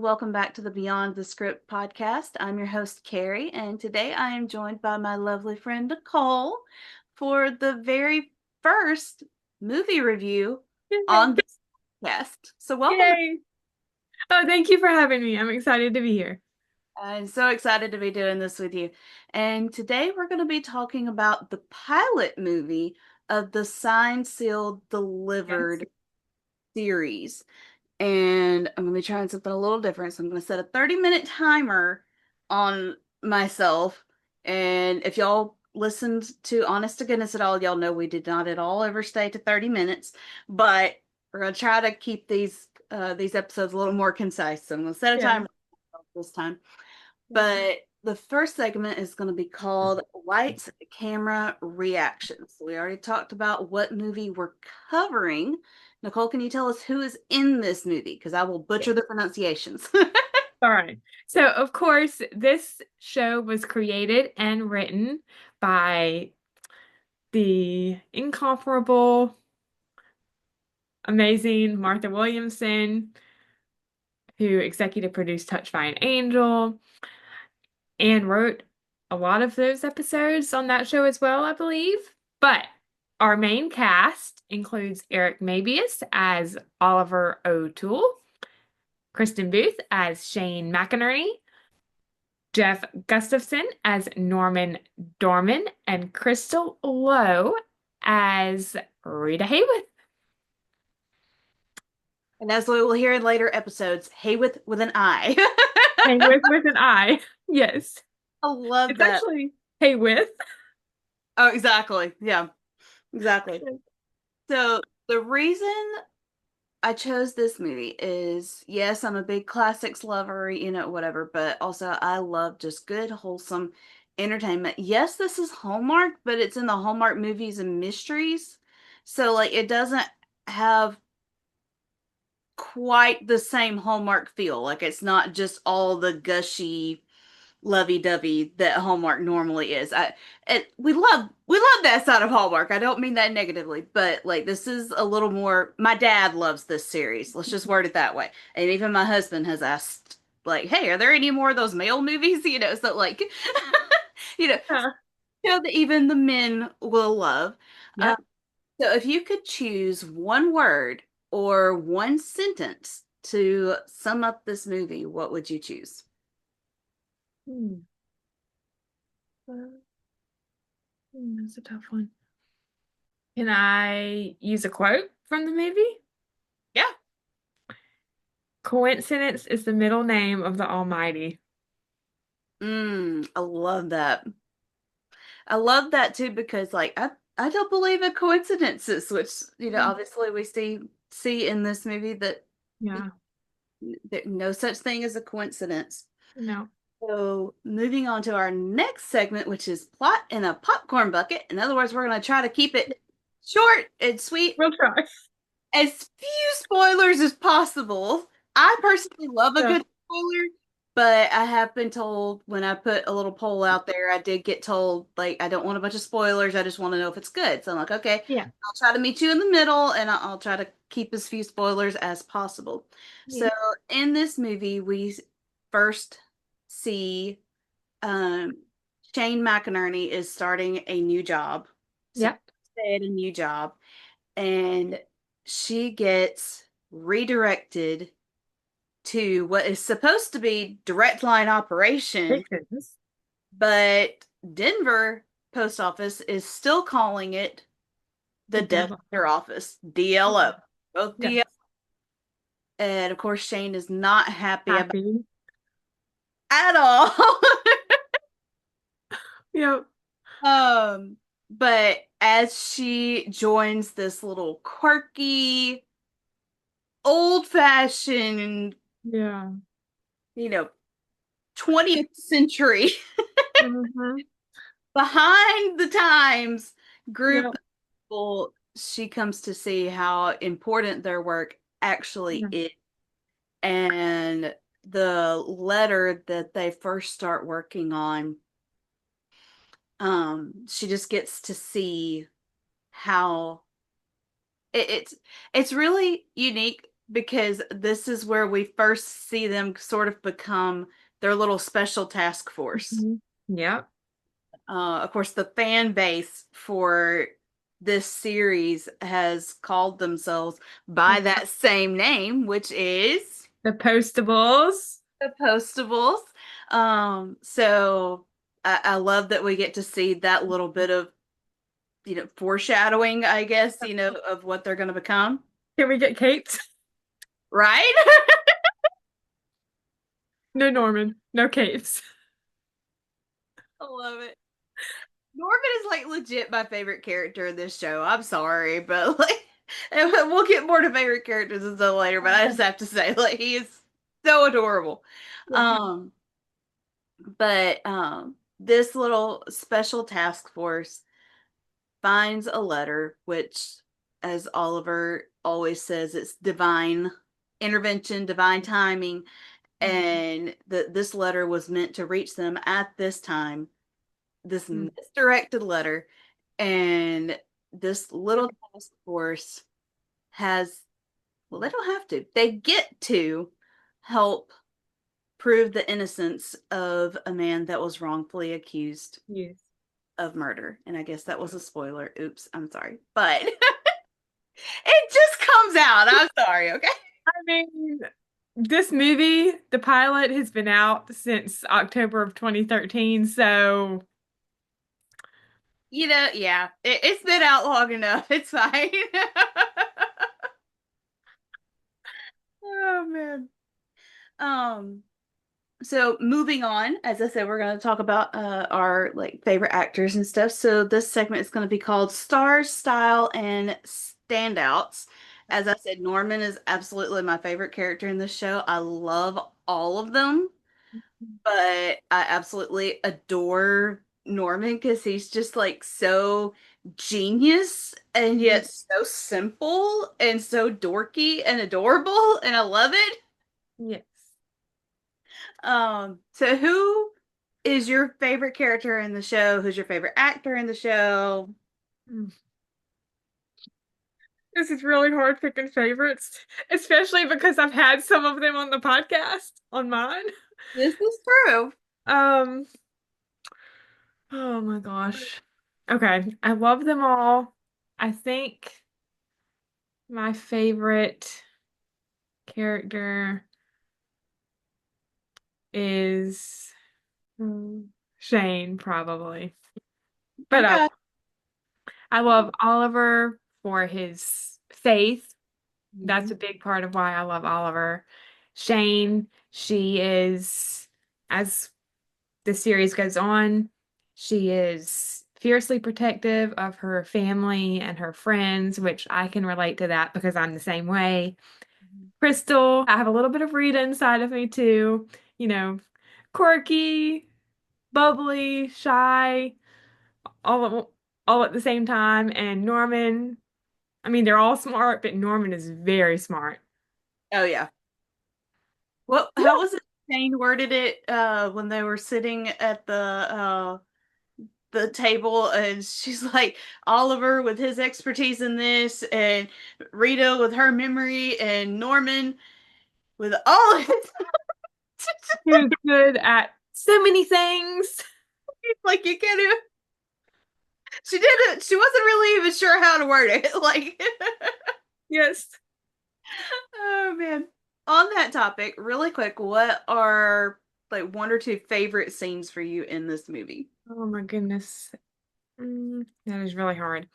welcome back to the Beyond the Script podcast. I'm your host, Kerri, and today I am joined by my lovely friend, Nicole, for the very first movie review Yay. on this podcast. So, welcome. Yay. Oh, thank you for having me. I'm excited to be here. I'm so excited to be doing this with you. And today we're going to be talking about the pilot movie of the Signed, Sealed, Yes. Delivered series. And I'm going to be trying something a little different. So I'm going to set a 30-minute timer on myself. And if y'all listened to Honest to Goodness at all, y'all know we did not at all overstay to 30 minutes. But we're going to try to keep these episodes a little more concise. So I'm going to set a Yeah. timer this time. But the first segment is going to be called Lights, Camera, Reactions. So we already talked about what movie we're covering. Nicole, can you tell us who is in this movie? Because I will Yeah. butcher the pronunciations. All right. So, of course, this show was created and written by the incomparable, amazing Martha Williamson, who executive produced Touched by an Angel and wrote a lot of those episodes on that show as well, I believe. But our main cast includes Eric Mabius as Oliver O'Toole, Kristen Booth as Shane McInerney, Jeff Gustafson as Norman Dorman, and Crystal Lowe as Rita Hayworth. And as we will hear in later episodes, Hayworth with an I. Hayworth with an I. Yes. I love It's that. actually Hayworth. Oh, exactly. Yeah, exactly. So the reason I chose this movie is yes, I'm a big classics lover, whatever, but also I love just good, wholesome entertainment. Yes, this is Hallmark, but it's in the Hallmark movies and mysteries. So, like, it doesn't have quite the same Hallmark feel. Like, it's not just all the gushy lovey-dovey that Hallmark normally is. We love that side of Hallmark. I don't mean that negatively, but like this is a little more. My dad loves this series. Let's just word it that way. And even my husband has asked, like, "Hey, are there any more of those male movies?" So like, you know, Yeah. show that even the men will love. Um, Yep. so if you could choose one word or one sentence to sum up this movie, what would you choose? Hmm. That's a tough one. Can I use a quote from the movie? Yeah. Coincidence is the middle name of the Almighty. I love that. I love that too because like I don't believe in coincidences, which Mm. obviously we see in this movie that Yeah. there's no such thing as a coincidence. No. So moving on to our next segment, which is plot in a popcorn bucket. In other words, we're going to try to keep it short and sweet, We'll try. as few spoilers as possible. I personally love a Yeah. good spoiler, but I have been told when I put a little poll out there, I did get told, like, I don't want a bunch of spoilers. I just want to know if it's good. So I'm like, okay, Yeah. I'll try to meet you in the middle and I'll try to keep as few spoilers as possible. Yeah. So in this movie, we first see um, Shane McInerney is starting a new job. So Yep. at a new job and she gets redirected to what is supposed to be direct line operation, Pictures. but Denver post office is still calling it the The death devil. letter office, DLO, both Yes. DLO. And of course, Shane is not happy about Happy. at all. Yep. But as she joins this little quirky, old-fashioned, Yeah. you know, 20th century Mm-hmm. behind the times group Yep. of people, she comes to see how important their work actually Yeah. is. And the letter that they first start working on, she just gets to see how it's really unique. because this is where we first see them sort of become their little special task force. Mhm. Yep. Of course, the fan base for this series has called themselves by that same name, which is The Postables. the Postables. So I love that we get to see that little bit of, foreshadowing, I guess, of what they're going to become. Can we get capes? Right? No Norman, no capes. I love it. Norman is like legit my favorite character in this show. I'm sorry, but like, and we'll get more to favorite characters and stuff later. But I just have to say, like, he is so adorable. Yeah. Um, but this little special task force finds a letter, which, as Oliver always says, it's divine intervention, divine timing, and this letter was meant to reach them at this time, this Mm. misdirected letter, and this little task force has, well, they don't have to, they get to help prove the innocence of a man that was wrongfully accused Yes. of murder. And I guess that was a spoiler. Oops, I'm sorry. But it just comes out. I'm sorry, okay? I mean, this movie, the pilot, has been out since October of 2013, so Yeah, it's been out long enough. It's fine. Oh man. Um, so moving on, as I said, we're going to talk about our like favorite actors and stuff. So this segment is going to be called Stars, Style, and Standouts. As I said, Norman is absolutely my favorite character in this show. I love all of them, but I absolutely adore Norman because he's just like so genius and yet so simple and so dorky and adorable, and I love it. yes. So who is your favorite character in the show? Who's your favorite actor in the show? Mm. This is really hard picking favorites, especially because I've had some of them on the podcast on mine. This is true. Um, oh my gosh. Okay, I love them all. I think my favorite character is Shane, probably. But Okay. I love Oliver for his faith. That's Mhm. a big part of why I love Oliver. Shane, she is, as the series goes on, she is fiercely protective of her family and her friends, which I can relate to that because I'm the same way. Crystal, I have a little bit of Rita inside of me too. You know, quirky, bubbly, shy, all at, all at the same time. And Norman, I mean, they're all smart, but Norman is very smart. Oh yeah. Well, how was it Shane worded it when they were sitting at the table and she's like Oliver with his expertise in this and Rita with her memory and Norman with all his He was good at so many things. like you can't even she wasn't really even sure how to word it. Like Yes. oh man. On that topic, really quick, what are like one or two favorite scenes for you in this movie? Oh my goodness. That is really hard.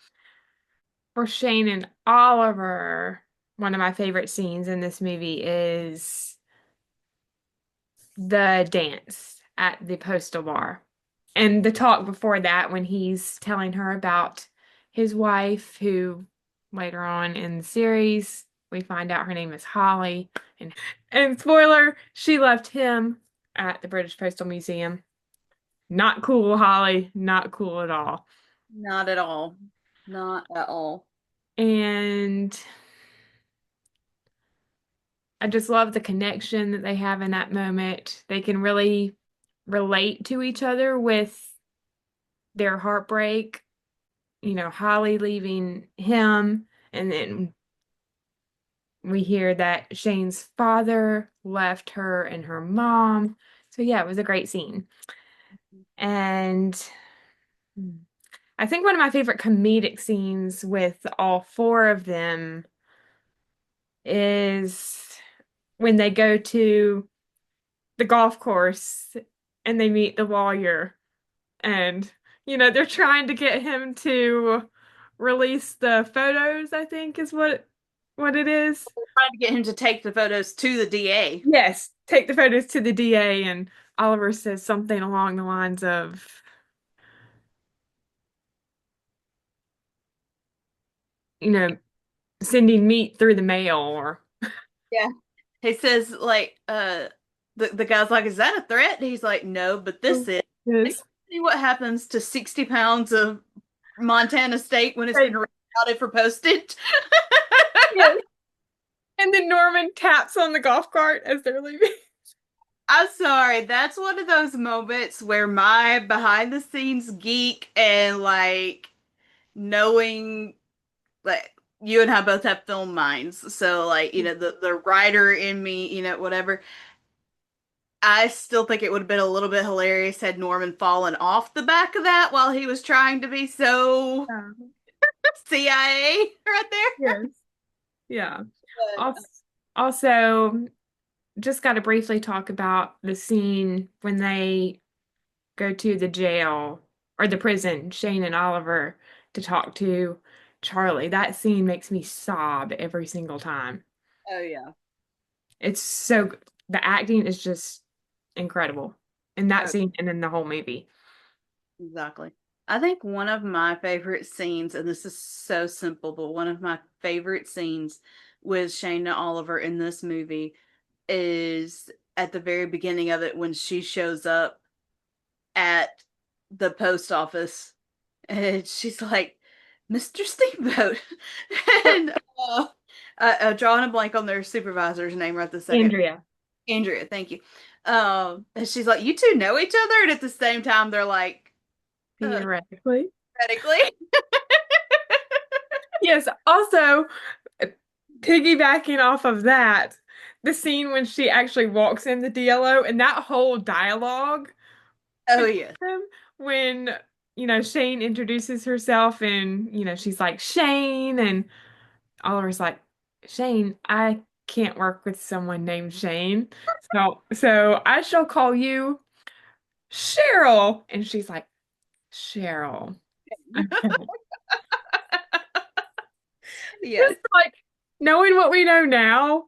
For Shane and Oliver, one of my favorite scenes in this movie is the dance at the postal bar. And the talk before that when he's telling her about his wife, who later on in the series we find out her name is Holly. And spoiler, she left him at the British Postal Museum. Not cool, Holly. Not cool at all. Not at all. Not at all. And I just love the connection that they have in that moment. They can really relate to each other with their heartbreak, Holly leaving him and then we hear that Shane's father left her and her mom. So yeah, it was a great scene. And I think one of my favorite comedic scenes with all four of them is when they go to the golf course and they meet the lawyer and they're trying to get him to release the photos, I think is what it is. Trying to get him to take the photos to the DA. Yes, take the photos to the DA, and Oliver says something along the lines of, you know, sending meat through the mail or Yeah. He says like the guy's like, is that a threat? And he's like, no, but this is like, yes. see what happens to 60 pounds of Montana steak when it's been Right. routed for postage. Yes. And then Norman taps on the golf cart as they're leaving. I'm sorry, that's one of those moments where my behind the scenes geek and like knowing like you and I both have film minds. So like, the writer in me, whatever. I still think it would have been a little bit hilarious had Norman fallen off the back of that while he was trying to be so Yeah. CIA right there. Yes. Yeah. But Also, also, just got to briefly talk about the scene when they go to the jail or the prison, Shane and Oliver, to talk to Charlie. That scene makes me sob every single time. oh yeah. It's so the acting is just incredible in that Oh, scene and in the whole movie. exactly. I think one of my favorite scenes, and this is so simple, but one of my favorite scenes with Shane and Oliver in this movie is at the very beginning of it when she shows up at the post office and she's like, Mr. Steamboat. Yep. And drawing a blank on their supervisor's name right this second. Andrea, Andrea, thank you. And she's like, you two know each other? And at the same time, they're like, theoretically. theoretically. Yes, also uh, piggybacking off of that, the scene when she actually walks in the DLO and that whole dialogue Oh, between yes. them when, Shane introduces herself and, she's like, Shane, and Oliver's like, Shane, I can't work with someone named Shane. So I shall call you Cheryl. And she's like, Cheryl. Okay. Yes. Just like knowing what we know now,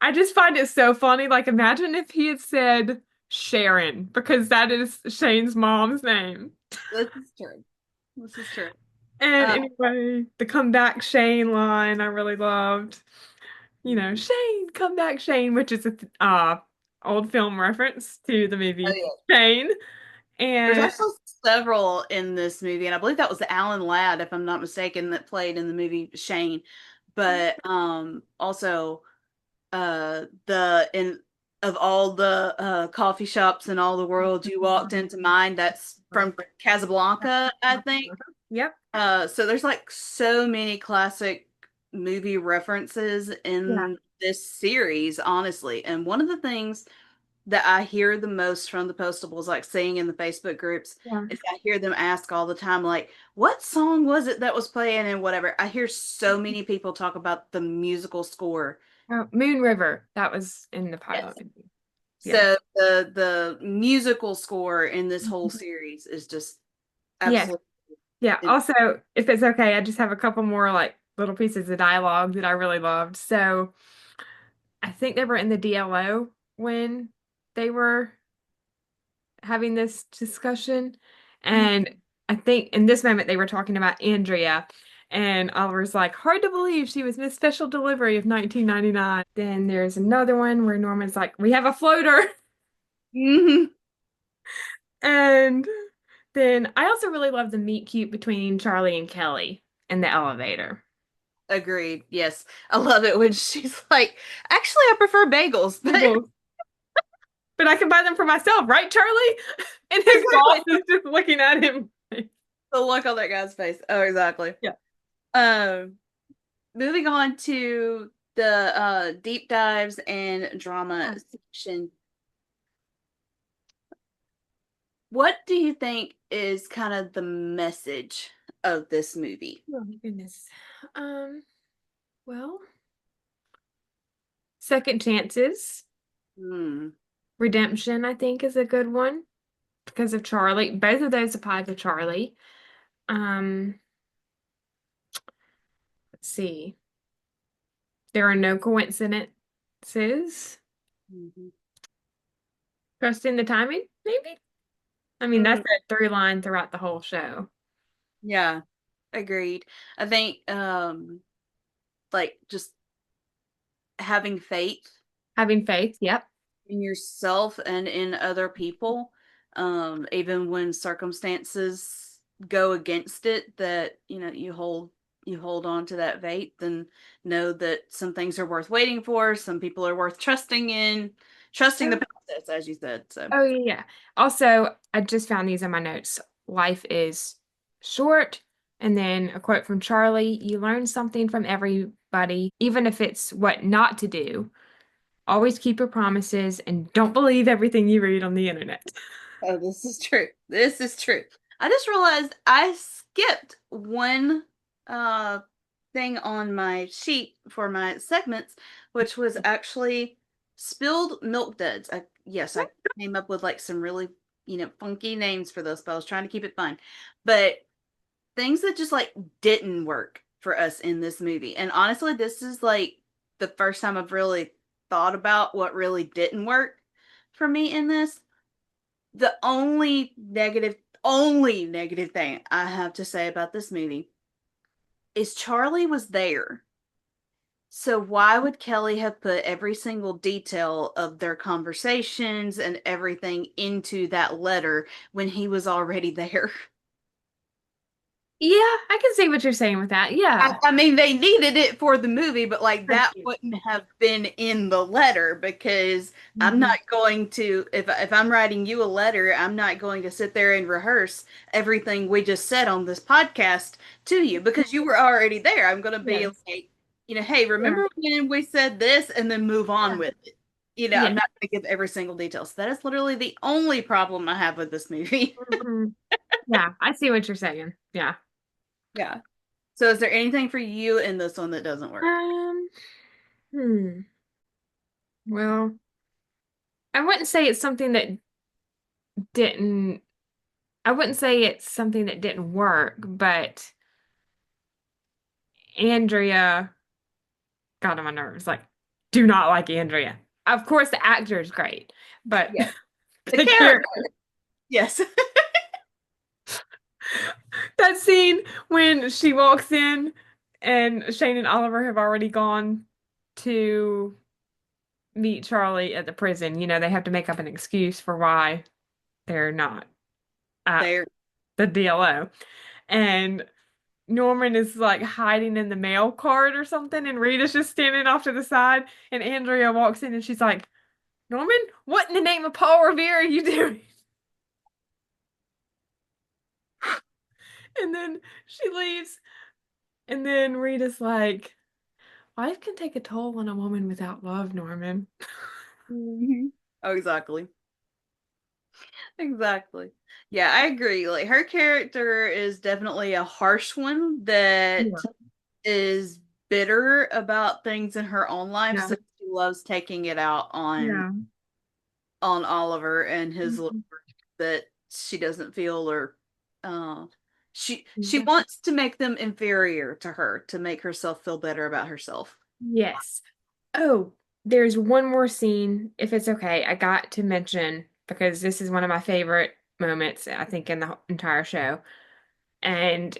I just find it so funny. Like, imagine if he had said Sharon, because that is Shane's mom's name. This is true. This is true. And Uh, anyway, the come back Shane line I really loved. Shane, come back Shane, which is a old film reference to the oh, movie yeah. Shane. There's And also several in this movie, and I believe that was Alan Ladd, if I'm not mistaken, that played in the movie Shane. But also the in of all the coffee shops in all the world you walked into mine, that's from Casablanca, I think. yep. So there's like so many classic movie references Yeah. in this series, honestly. And one of the things that I hear the most from the Postables, like seeing in the Facebook groups, Yeah. is I hear them ask all the time, like, what song was it that was playing and whatever. I hear so many people talk about the musical score. Moon River, that was in the pilot Yes. movie. Yeah. So the musical score in this whole series is just Yes. absolutely Yeah. in- Also, if it's okay, I just have a couple more like little pieces of dialogue that I really loved. So I think they were in the DLO when they were having this discussion. And I think in this moment they were talking about Andrea. And Oliver's like, hard to believe she was Miss Special Delivery of 1999. Then there's another one where Norman's like, we have a floater. Mhm. And then I also really love the meet cute between Charlie and Kelly in the elevator. Agreed. Yes. I love it when she's like, actually, I prefer bagels, but Bagels. But I can buy them for myself, right, Charlie? And his boss exactly is just looking at him. the look on that guy's face. Oh, exactly. Yeah. Um, moving on to the deep dives and drama Yeah. section, what do you think is kind of the message of this movie? Oh my goodness. Um, well, second chances, Hmm. redemption, I think is a good one because of Charlie. Both of those apply to Charlie. Um, let's see. There are no coincidences. Mhm. Trusting the timing, maybe? I mean, that's Mm, a through line throughout the whole show. yeah, agreed. I think like just having faith Having faith, yep. in yourself and in other people, even when circumstances go against it, that you hold on to that faith and know that some things are worth waiting for, some people are worth trusting in, trusting the Oh, process, as you said. So oh yeah, yeah. Also, I just found these in my notes. Life is short, and then a quote from Charlie, you learn something from everybody, even if it's what not to do. Always keep your promises and don't believe everything you read on the internet. oh, this is true. This is true. I just realized I skipped one uh thing on my sheet for my segments, which was actually spilled milk duds. Yes, I came up with like some really, funky names for those, but I was trying to keep it fun. But things that just like didn't work for us in this movie. And honestly, this is like the first time I've really thought about what really didn't work for me in this. The only negative thing I have to say about this movie is Charlie was there. So why would Kelly have put every single detail of their conversations and everything into that letter when he was already there? Yeah, I can see what you're saying with that. Yeah. I mean, they needed it for the movie, but like Thank that you. wouldn't have been in the letter because I'm Mhm. not going to, if I'm writing you a letter, I'm not going to sit there and rehearse everything we just said on this podcast to you because you were already there. I'm going to be Yes. like, hey, Yeah. remember when we said this and then move on Yeah. with it. I'm Yeah. not going to give every single detail. So that is literally the only problem I have with this movie. Mhm. Yeah, I see what you're saying. Yeah. Yeah. So is there anything for you in this one that doesn't work? Um, hmm. Well, I wouldn't say it's something that didn't, I wouldn't say it's something that didn't work, but Andrea got on my nerves. Like, do not like Andrea. Of course, the actor is great, but Yes. The the character. character, Yes. that scene when she walks in and Shane and Oliver have already gone to meet Charlie at the prison. They have to make up an excuse for why they're not at There. the DLO. And Norman is like hiding in the mail cart or something, and Rita's just standing off to the side, and Andrea walks in and she's like, Norman, what in the name of Paul Revere are you doing? And then she leaves, and then Rita's like, life can take a toll on a woman without love, Norman. Mhm. Oh, exactly. Exactly. Yeah, I agree. Like her character is definitely a harsh one that Yeah. is bitter about things in her own life, Yeah. so she loves taking it out Yeah. on Oliver and his love Mhm. that she doesn't feel or uh she Yeah. wants to make them inferior to her to make herself feel better about herself. Yes. Oh, there's one more scene, if it's okay, I got to mention because this is one of my favorite moments, I think, in the entire show. And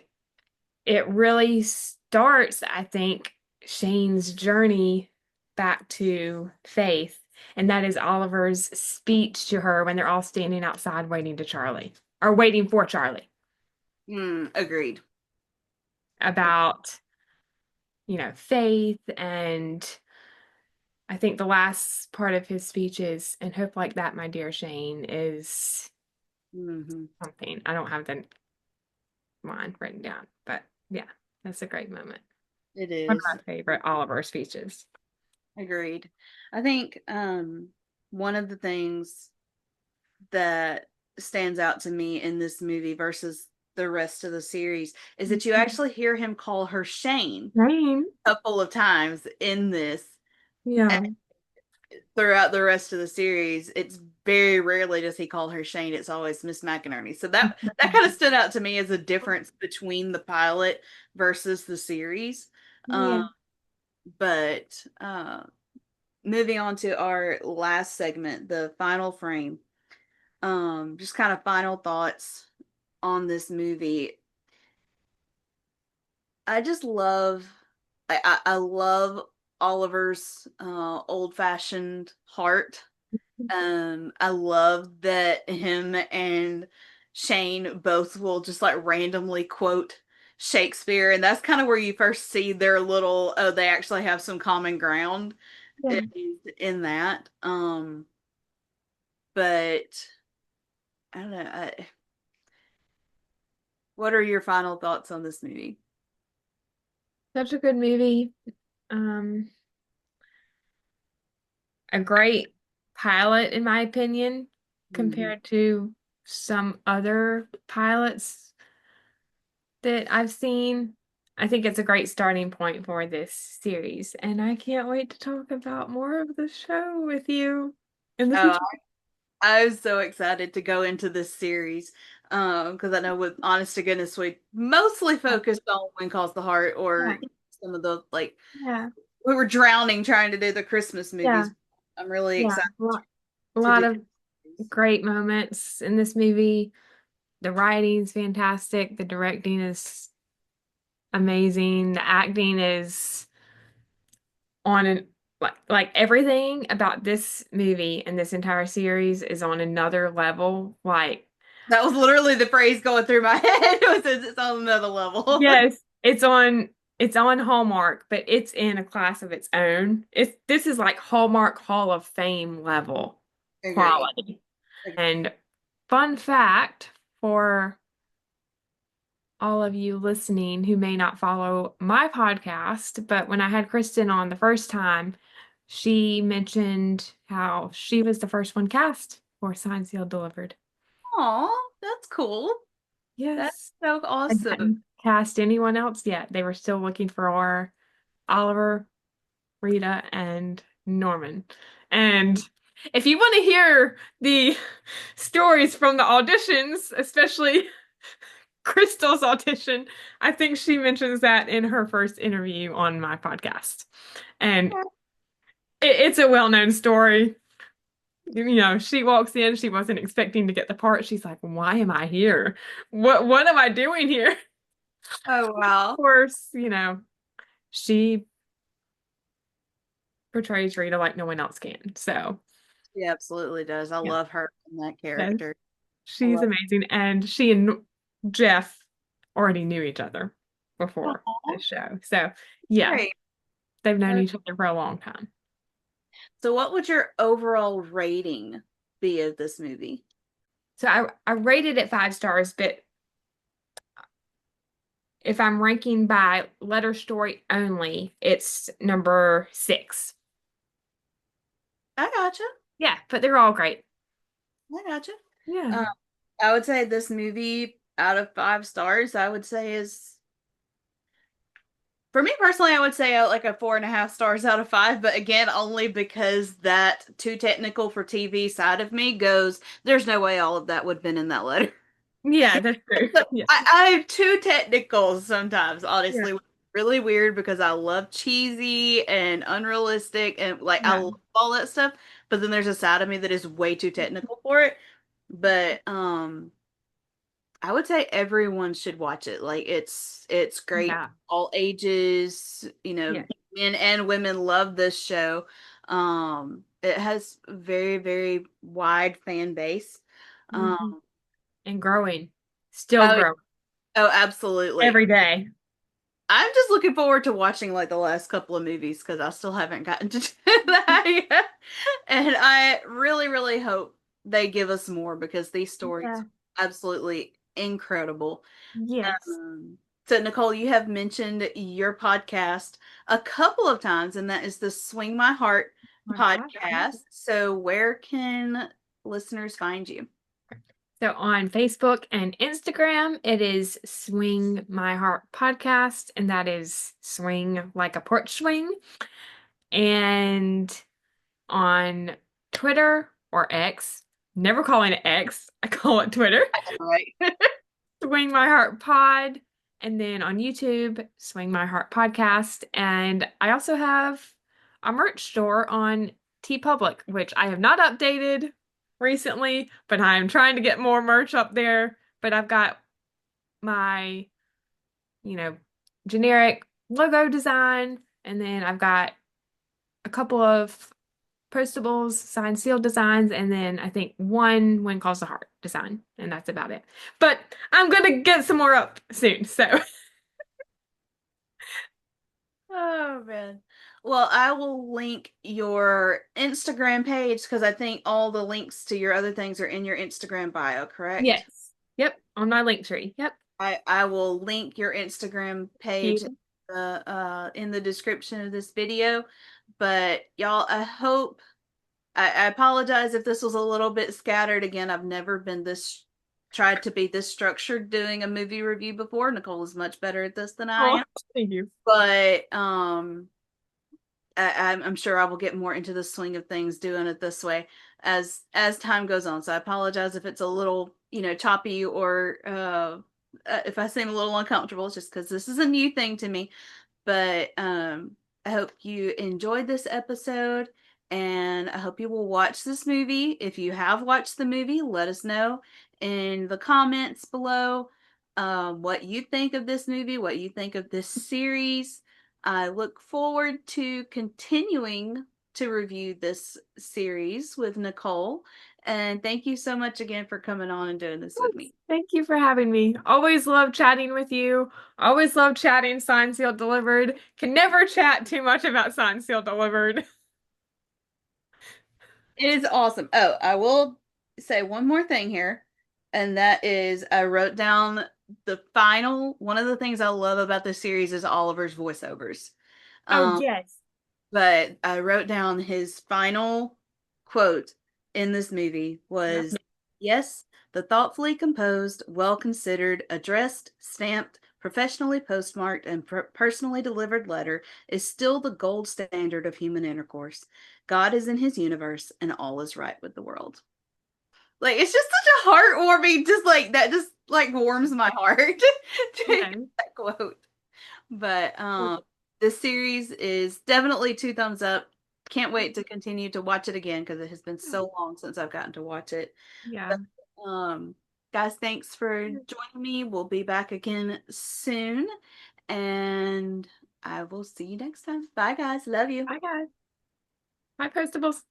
it really starts, I think, Shane's journey back to faith. And that is Oliver's speech to her when they're all standing outside waiting for Charlie, Agreed. about, faith. And I think the last part of his speech is, and hope like that, my dear Shane, is Hmm. something. I don't have the line written down, but yeah, that's a great moment. It One is. of my favorite Oliver speeches. Agreed. I think one of the things that stands out to me in this movie versus the rest of the series is that you actually hear him call her Shane Same. a couple of times in this. And Yeah. throughout the rest of the series, it's very rarely does he call her Shane. It's always Miss McInerney. So that kind of stood out to me as a difference between the pilot versus the series. Um, Yeah. but moving on to our last segment, the final frame. Just kind of final thoughts on this movie. I just love I love Oliver's old fashioned heart. I love that him and Shane both will just like randomly quote Shakespeare, and that's kind of where you first see their little oh, they actually have some common ground Yeah. in that. But I don't know. What are your final thoughts on this movie? Such a good movie. Um, a great pilot, in my opinion, Mhm. compared to some other pilots that I've seen. I think it's a great starting point for this series, and I can't wait to talk about more of the show with you in the Oh, future. I'm so excited to go into this series. Because I know with honest to goodness, we mostly focused on When Calls the Heart or Yeah, some of the like yeah, we were drowning trying to do the Christmas yeah, movies. I'm really yeah. excited A to lot do of these. great moments in this movie. The writing's fantastic. The directing is amazing. The acting is on an like everything about this movie and this entire series is on another level. Like, That was literally the phrase going through my head. Was it's on another level. yes, it's on Hallmark, but it's in a class of its own. It's this is like Hallmark Hall of Fame level Agree. quality. And fun fact for all of you listening who may not follow my podcast, but when I had Kristen on the first time, she mentioned how she was the first one cast for Signed, Sealed, Delivered. Aw, that's cool. That's Yes. so I awesome. hadn't cast anyone else yet. They were still looking for our Oliver, Rita, and Norman. And if you want to hear the stories from the auditions, especially Crystal's audition, I think she mentions that in her first interview on my podcast. And it's a well-known story. You know, she walks in, she wasn't expecting to get the part. She's like, "Why am I here? What am I doing here?" Of Oh wow. course, you know, she portrays Rita like no one else can. So, She absolutely does. I yeah, love her in that yes, character. I she's love amazing. And she and Jeff already knew each other before her. this show. So, yeah, Great. they've known Uh, each other for a long time. So, what would your overall rating be of this movie? So I rated it 5 stars, but if I'm ranking by letter story only, it's number 6. I gotcha. Yeah, but they're all great. I gotcha. Yeah. Um, I would say this movie out of 5 stars, I would say is for me personally, I would say like a 4.5 stars out of 5. But again, only because that too technical for TV side of me goes, there's no way all of that would have been in that letter. Yeah, that's true. So Yeah. I have too technical sometimes, Yeah. honestly. Really weird because I love cheesy and unrealistic and like I Yeah. love all that stuff. But then there's a side of me that is way too technical for it. But I would say everyone should watch it. Like it's great. Yeah. All ages, Yeah. men and women love this show. It has very, very wide fan base. Um, Mhm. And growing. Still oh, growing oh, absolutely. every day. I'm just looking forward to watching like the last couple of movies because I still haven't gotten to do that yet. And I really, really hope they give us more because these stories Yeah. are absolutely incredible. Yes. Um, So, Nicole, you have mentioned your podcast a couple of times, and that is the Swing My Heart My heart. podcast. So, where can listeners find you? So on Facebook and Instagram, it is Swing My Heart Podcast, and that is swing like a porch swing. And on Twitter or X, never calling it X, I call it Twitter, Right. Swing My Heart Pod. And then on YouTube, Swing My Heart Podcast. And I also have a merch store on TeePublic, which I have not updated recently, but I am trying to get more merch up there. But I've got my, you know, generic logo design, and then I've got a couple of postables, signed seal designs, and then I think one calls the heart design, and that's about it. But I'm gonna get some more up soon, so Oh man. Well, I will link your Instagram page because I think all the links to your other things are in your Instagram bio, correct? yes. Yep, on my link tree. Yep. I will link your Instagram page You. in the description of this video. But y'all, I apologize if this was a little bit scattered. Again, I've never been this tried to be this structured doing a movie review before. Nicole is much better at this than I Oh, am. thank you. But I'm sure I will get more into the swing of things doing it this way as time goes on. So I apologize if it's a little, choppy or if I seem a little uncomfortable. It's just because this is a new thing to me. But I hope you enjoyed this episode, and I hope you will watch this movie. If you have watched the movie, let us know in the comments below what you think of this movie, what you think of this series. I look forward to continuing to review this series with Nicole. And thank you so much again for coming on and doing this with Yes, me. thank you for having me. Always love chatting with you. Always love chatting Signed, Sealed, Delivered. Can never chat too much about Signed, Sealed, Delivered. It is awesome. Oh, I will say one more thing here, and that is I wrote down one of the things I love about this series is Oliver's voiceovers. Oh, Um, yes. but I wrote down his final quote in this movie Yep. was, "Yes, the thoughtfully composed, well considered, addressed, stamped, professionally postmarked, and personally delivered letter is still the gold standard of human intercourse. God is in his universe, and all is right with the world." Like, it's just such a heartwarming, just like that, just like warms my heart to hear Yes. that quote. But this series is definitely two thumbs up. Can't wait to continue to watch it again because it has been so long since I've gotten to watch it. Yeah. But, guys, thanks for joining me. We'll be back again soon, and I will see you next time. Bye, guys. Love you. Bye, guys. Bye, Postables.